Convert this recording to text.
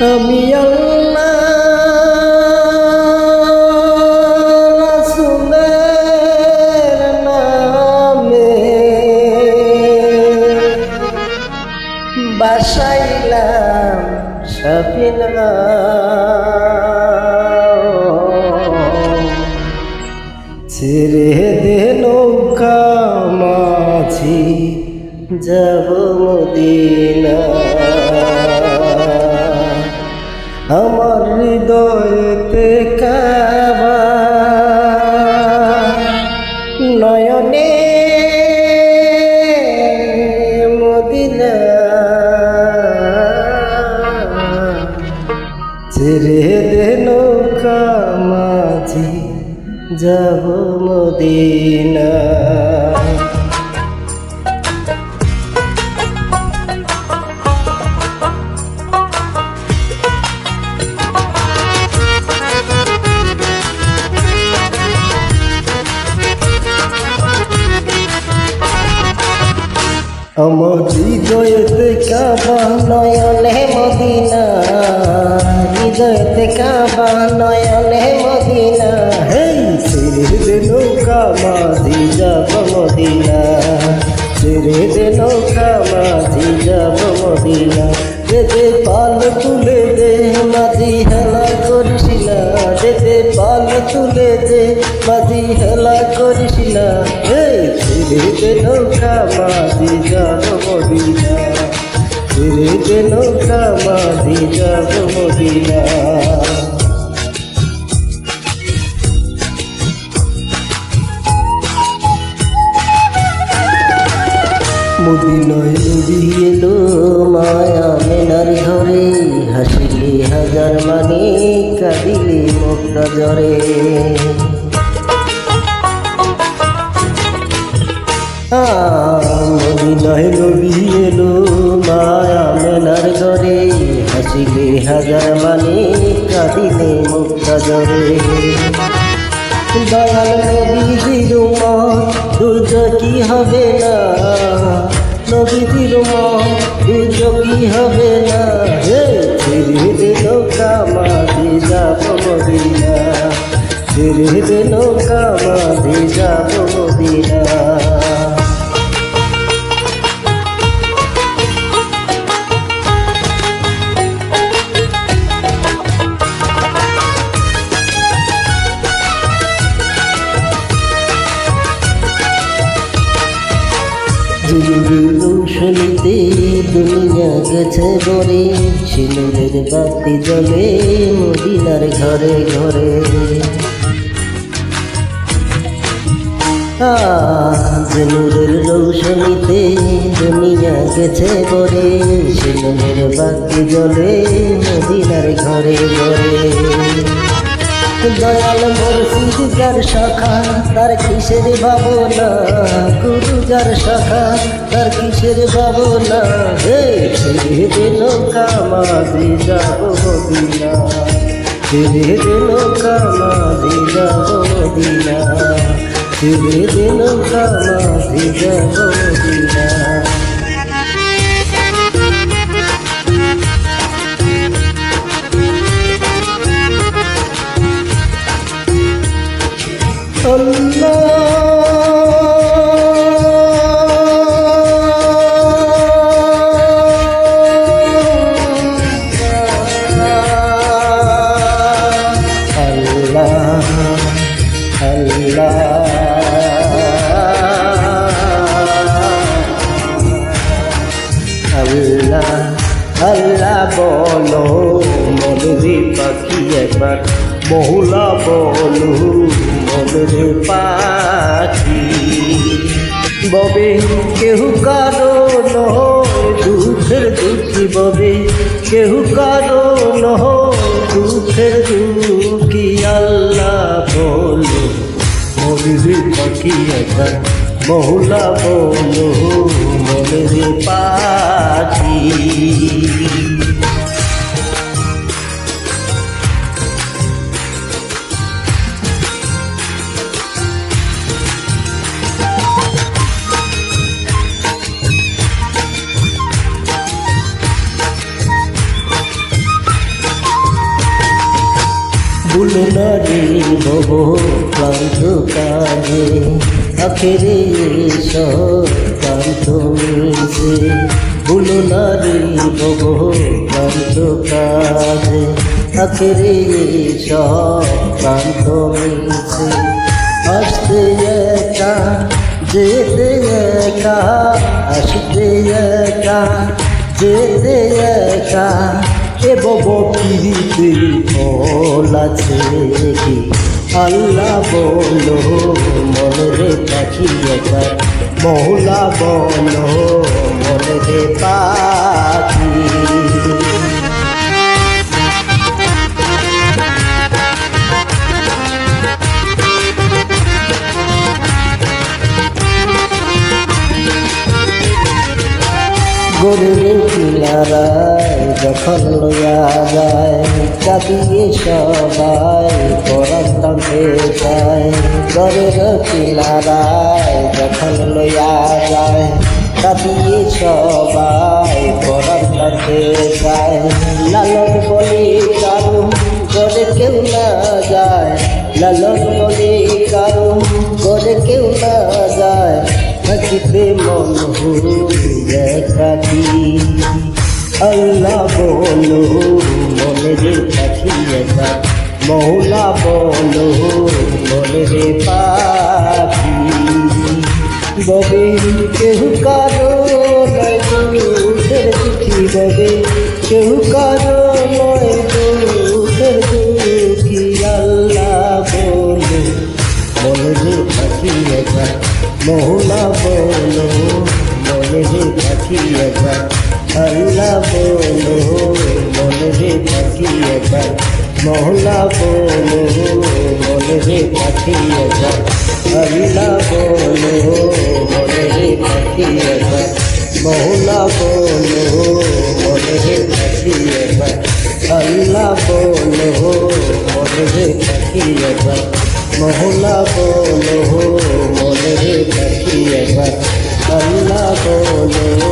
আমি আল্লাহ রাসূলের নামে বাসাইলাম সাফিনা, ছেড়ে দে নৌকা মাঝি যাব মদিনা। আমার হৃদয়েতে কাবা নয়নে মদিনা, ছেড়ে দে নৌকা মাঝি যাব মদিনা। আমার হৃদয়েতে কাবা নয়নে মদিনা, হৃদয়েতে কাবা নয়নে মদিনা। হেই ছেড়ে দে নৌকা মাঝি যাব মদিনা, ছেড়ে দে নৌকা মাঝি যাব মদিনা। যেতে পাল তুলে দে মাঝি হেলা করিস না, যেতে পাল তুলে দে মাঝি হেলা করিস না। হেই ছেড়ে দে নৌকা মাঝি যাব মদিনা, ছেড়ে দে নৌকা মাঝি যাব মদিনা। মদিনায় নবী এলো মায়া মেনার ঘরে, হাসিলে হাজার মানে কাঁদিলে মুক্তা জ্বরে। মদিনায় নবী এলো মায়া মেনার ঘরে, হাসিলে হাজার মানে কাঁদিলে মুক্তা জ্বরে। দয়াল নবীজির মন দুর্যোগ কি হবে না, নবীজির মন দুর্যোগ কি হবে না। হে ছেড়ে দে নৌকা মাঝি যাব মদিনা, ছেড়ে দে নৌকা মাঝি যাব মদিনা। রৌশনীতে দুনিয়া গেছে বরে, সিঁদুরের বাতি জ্বলে মদিনার ঘরে ঘরে। নূরের রৌশনীতে দুনিয়া গেছে বরে, সিঁদুরের বাতি জ্বলে মদিনার ঘরে ঘরে। দয়াল মুর্শিদ যার শাখা তার কিসের ভাবনা, গুরু যার শাখা তার কিসের ভাবনা। হে ছেড়ে দে নৌকা মাঝি যাব মদিনা, ছেড়ে দে নৌকা মাঝি যাব মদিনা, ছেড়ে দে নৌকা মাঝি যাব মদিনা। আল্লাহ আল্লাহ বলো মনরে পাখি একবার, মহুলা বলো মনরে পাখি। ববে কেহু কারো নয় দুঃখের দুঃখী, ববে কেহু কারো নয় দুঃখের দুঃখী। আল্লাহ বলো মনরে পাখি একবার, মহুলা বলো মনরে পাখি। ভুলো না রে ভব ক্লান্ত কাজে আখেরে সব ক্লান্ত মিশে ভুলো না রে ভব ক্লান্ত কাজে আখেরে সব ক্লান্ত মিশে আসতে একা যেতে একা আসতে একা যেতে একা এ বব পিড়িতে ফল আছে কি আল্লাহ বলো মনে পাখি একবার মহলা বলো মনে পাখি গরুর কিনারায় যখন লইয়া যায় কাঁদিয়ে সবাই পরাণ টানতে যায় গরুর কিনারায় যখন লইয়া যায় কাঁদিয়ে সবাই পরাণ টানতে যায় লালন বলি কারু করে কেউ না যায় লালন বলি কারু করে কেউ না যায় থাকিতে মন একাকি আল্লাহ বলো মনে রে পাখি একবার মৌলা বলো মনে রে পাখি ববে কেউ কারো নয় দুঃখের দুঃখী ববে কেউ কারো নয় দুঃখের দুঃখী আল্লাহ বলো মনে রে পাখি একবার মৌলা বলো মনে রে পাখি একবার আল্লাহ বলো মনে রে পাখি একবার মৌলা বলো মনে রে পাখি একবার আল্লাহ বলো মনে রে পাখি একবার মৌলা বলো মনে রে পাখি একবার আল্লাহ বলো মনে রে পাখি একবার মহলা বলো মনে রে পাখি একবার আল্লাহ বলো